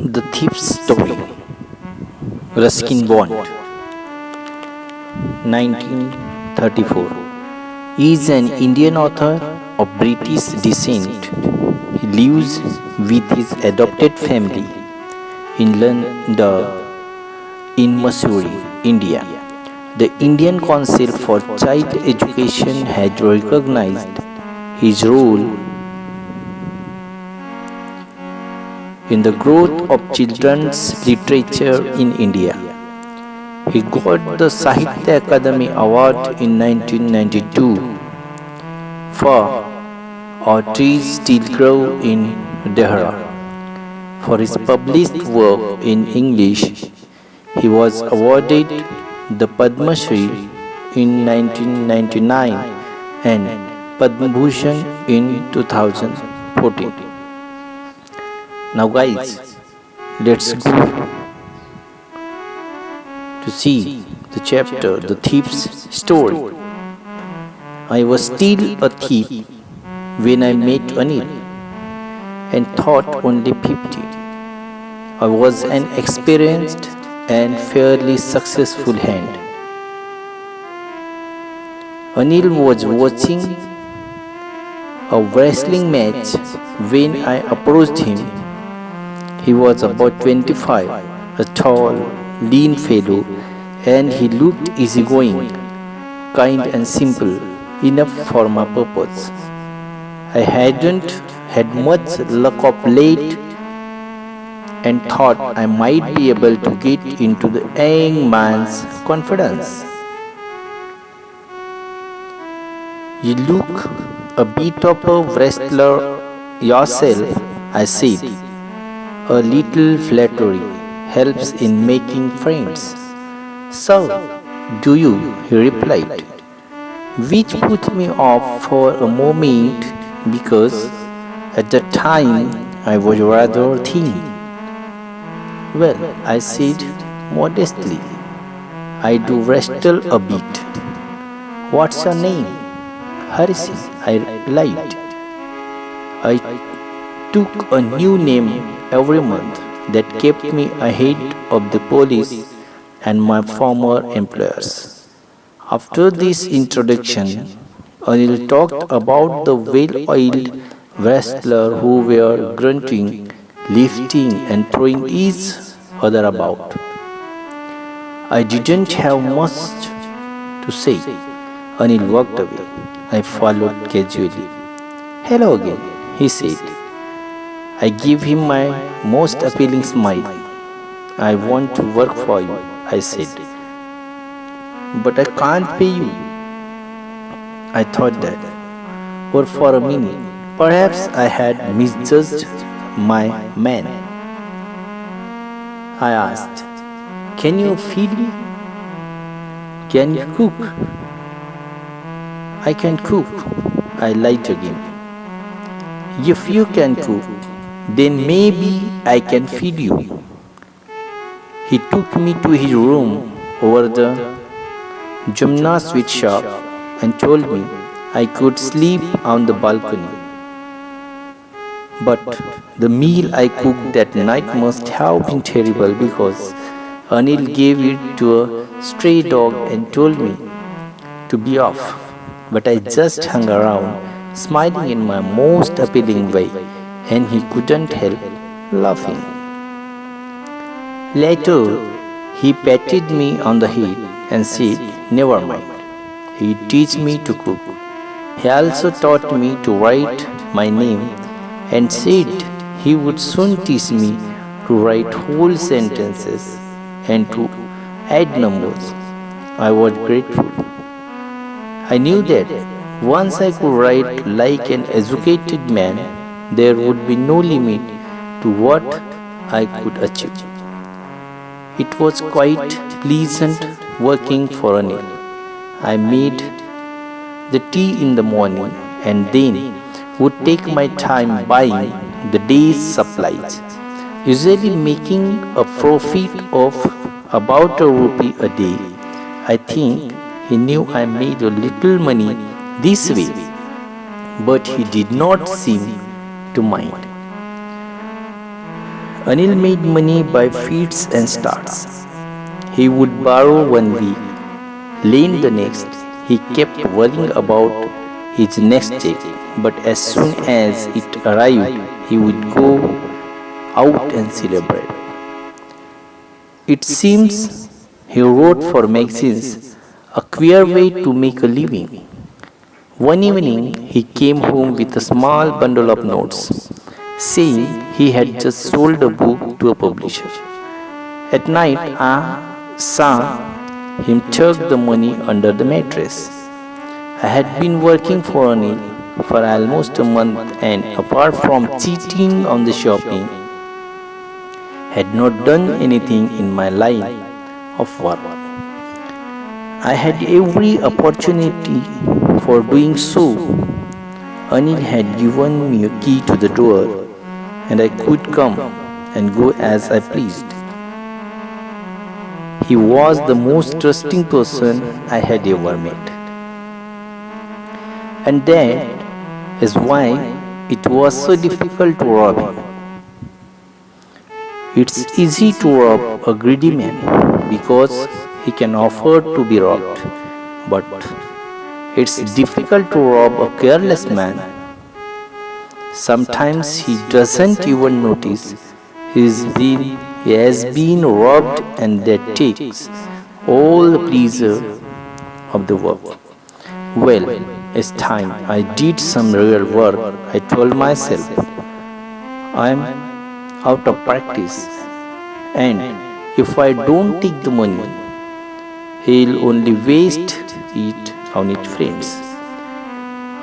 The Thief's Story. Ruskin born 1934 is an Indian author of British descent. He lives with his adopted family in London, in Missouri, India. The Indian Council for Child Education has recognized his role in the growth of children's literature in India. He got the Sahitya Akademi Award in 1992 for Our Trees Still Grow in Dehra. For his published work in English, he was awarded the Padma Shri in 1999 and Padma Bhushan in 2014. Now guys, let's go to see the chapter, The Thief's Story. I was still a thief when I met Anil and thought only 50. I was an experienced and fairly successful hand. Anil was watching a wrestling match when I approached him. He was about 25, a tall, lean fellow, and he looked easygoing, kind and simple enough for my purpose. I hadn't had much luck of late and thought I might be able to get into the young man's confidence. You look a bit of a wrestler yourself, I said. A little flattery helps in making friends. So, do you? He replied, which put me off for a moment because at the time I was rather thin. Well, I said modestly, I do wrestle a bit. What's your name? Harisi, I replied. I took a new name every month that kept me ahead of the police and my former employers. After this introduction, Anil talked about the well-oiled wrestlers who were grunting, lifting and throwing each other about. I didn't have much to say. Anil walked away. I followed casually. Hello again, he said. I gave him my most appealing smile. I want to work for you, I said. But I can't pay you. I thought that. Or for a minute, perhaps I had misjudged my man. I asked, can you feed me? Can you cook? I can cook, I lied again. If you can cook, then maybe I can feed you. He took me to his room over the Jamna sweet shop and told me I could sleep on the balcony. But the meal I cooked that night must have been terrible because Anil gave it to a stray dog and told me to be off. But I just hung around, smiling in my most appealing way, and he couldn't help laughing. Later, he patted me on the head and said, never mind, he'd teach me to cook. He also taught me to write my name and said he would soon teach me to write whole sentences and to add numbers. I was grateful. I knew that once I could write like an educated man, there would be no limit to what I could achieve. It was quite pleasant working for Anil. I made the tea in the morning and then would take my time buying the day's supplies, usually making a profit of about ₹1 a day. I think he knew I made a little money this way, but he did not seem to mind. Anil made money by fits and starts. He would borrow one week, lend the next. He kept worrying about his next check, but as soon as it arrived, he would go out and celebrate. It seems he wrote for magazines, a queer way to make a living. One evening, he came home with a small bundle of notes, saying he had just sold a book to a publisher. At night, I saw him chuck the money under the mattress. I had been working for Anil for almost a month, and apart from cheating on the shopping, had not done anything in my line of work. I had every opportunity for doing so. Anil had given me a key to the door, and I could come and go as I pleased. He was the most trusting person I had ever met. And that is why it was so difficult to rob him. It's easy to rob a greedy man because he can afford to be robbed. But it's difficult to rob a careless man. Sometimes he doesn't even notice he has been robbed, and that takes all the pleasure of the work. Well, it's time I did some real work. I told myself, I'm out of practice, and if I don't take the money, he'll only waste it on his friends.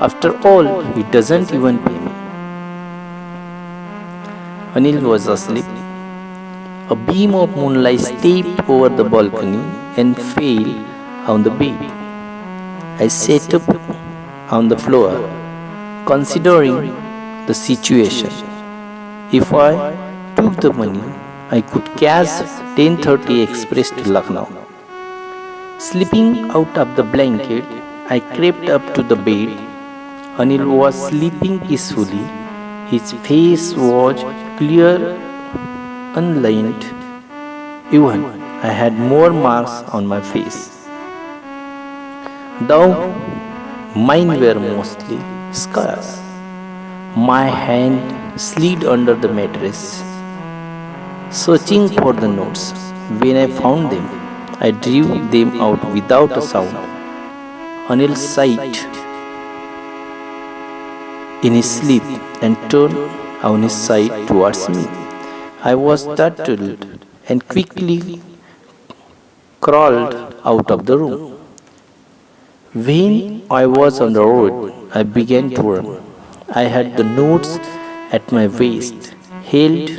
After all, he doesn't even pay me. Anil was asleep. A beam of moonlight stepped over the balcony and fell on the bed. I sat up on the floor, considering the situation. If I took the money, I could catch 10:30 express to Lucknow. Slipping out of the blanket, I crept up to the bed. Anil was sleeping peacefully. His face was clear, unlined. Even I had more marks on my face, though mine were mostly scars. My hand slid under the mattress, searching for the notes. When I found them, I drew them out without a sound. Anil sighed in his sleep and turned on his side towards me. I was startled and quickly crawled out of the room. When I was on the road, I began to run. I had the notes at my waist, held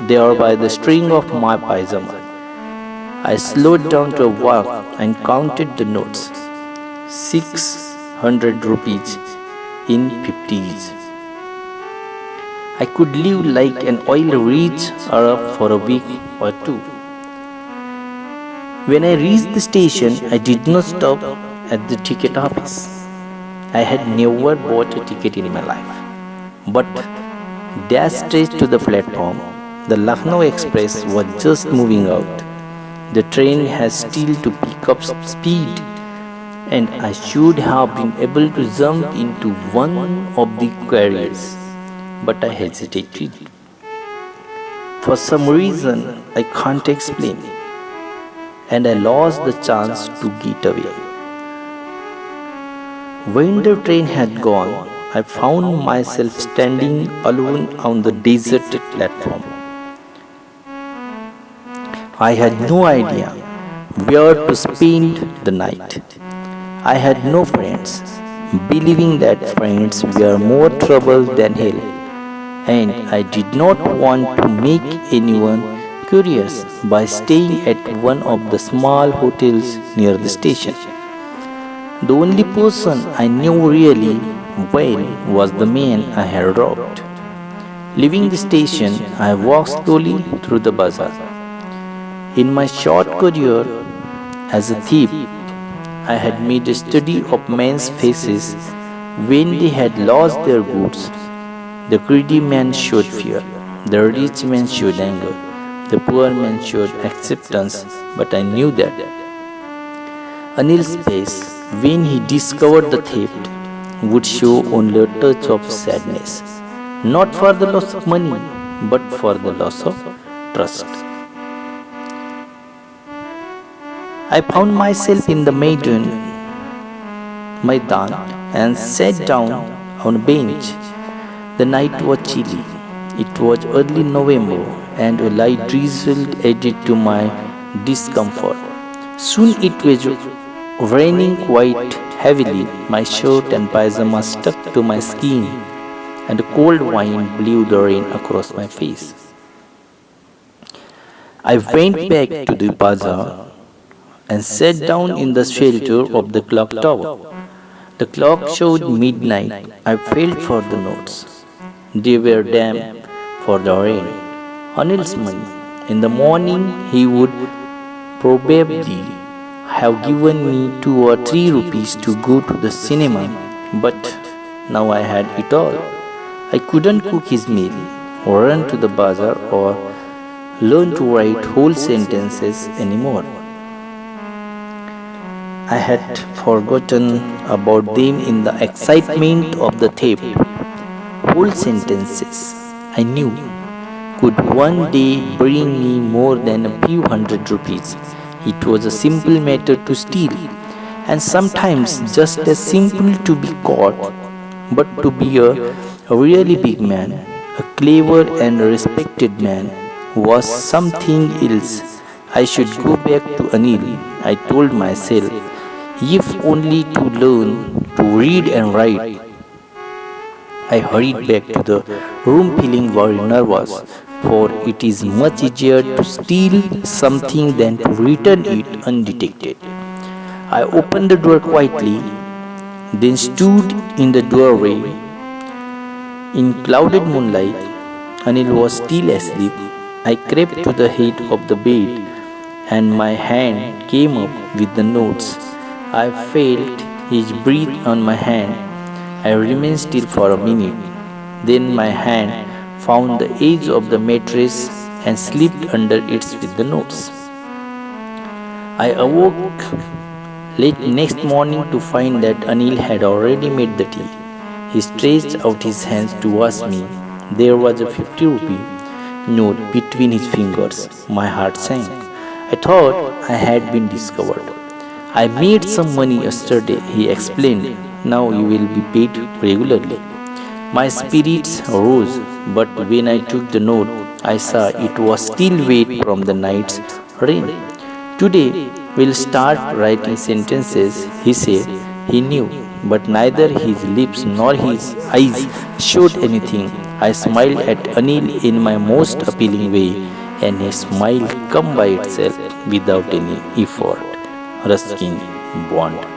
there by the string of my pajama. I slowed down to a walk and counted the notes. 600 rupees in 50s. I could live like an oil-rich Arab for a week or two. When I reached the station, I did not stop at the ticket office. I had never bought a ticket in my life, but dashed straight to the platform. The Lucknow Express was just moving out. The train has still to pick up speed, and I should have been able to jump into one of the carriers, but I hesitated. For some reason I can't explain, and I lost the chance to get away. When the train had gone, I found myself standing alone on the deserted platform. I had no idea where to spend the night. I had no friends, believing that friends were more trouble than hell, and I did not want to make anyone curious by staying at one of the small hotels near the station. The only person I knew really well was the man I had robbed. Leaving the station, I walked slowly through the bazaar. In my short career as a thief, I had made a study of men's faces when they had lost their goods. The greedy man showed fear. The rich man showed anger, the poor man showed acceptance, but I knew that Anil's face, when he discovered the theft, would show only a touch of sadness, not for the loss of money, but for the loss of trust. I found myself in the Maidan and sat down on a bench. The night was chilly. It was early November and a light drizzle added to my discomfort. Soon it was raining quite heavily. My shirt and pajamas stuck to my skin and a cold wind blew the rain across my face. I went back to the bazaar and sat down in the shelter of the clock tower. The clock showed midnight. I felt for the notes. They were damp for the rain. Anil's money. In the morning, he would probably have given me 2 or 3 rupees to go to the cinema, but now I had it all. I couldn't cook his meal, or run to the bazaar, or learn to write whole sentences anymore. I had forgotten about them in the excitement of the theft. Whole sentences, I knew, could one day bring me more than a few hundred rupees. It was a simple matter to steal, and sometimes just as simple to be caught, but to be a really big man, a clever and respected man, was something else. I should go back to Anil, I told myself, if only to learn to read and write. I hurried back to the room feeling very nervous, for it is much easier to steal something than to return it undetected. I opened the door quietly, then stood in the doorway. In clouded moonlight, Anil was still asleep. I crept to the head of the bed, and my hand came up with the notes. I felt his breath on my hand. I remained still for a minute. Then my hand found the edge of the mattress and slipped under it with the notes. I awoke late next morning to find that Anil had already made the tea. He stretched out his hands to wash me. There was a 50 rupee note between his fingers. My heart sank. I thought I had been discovered. I made some money yesterday, he explained. Now you will be paid regularly. My spirits rose, but when I took the note, I saw it was still wet from the night's rain. Today we'll start writing sentences, he said. He knew, but neither his lips nor his eyes showed anything. I smiled at Anil in my most appealing way, and his smile came by itself without any effort. Ruskin, Bond.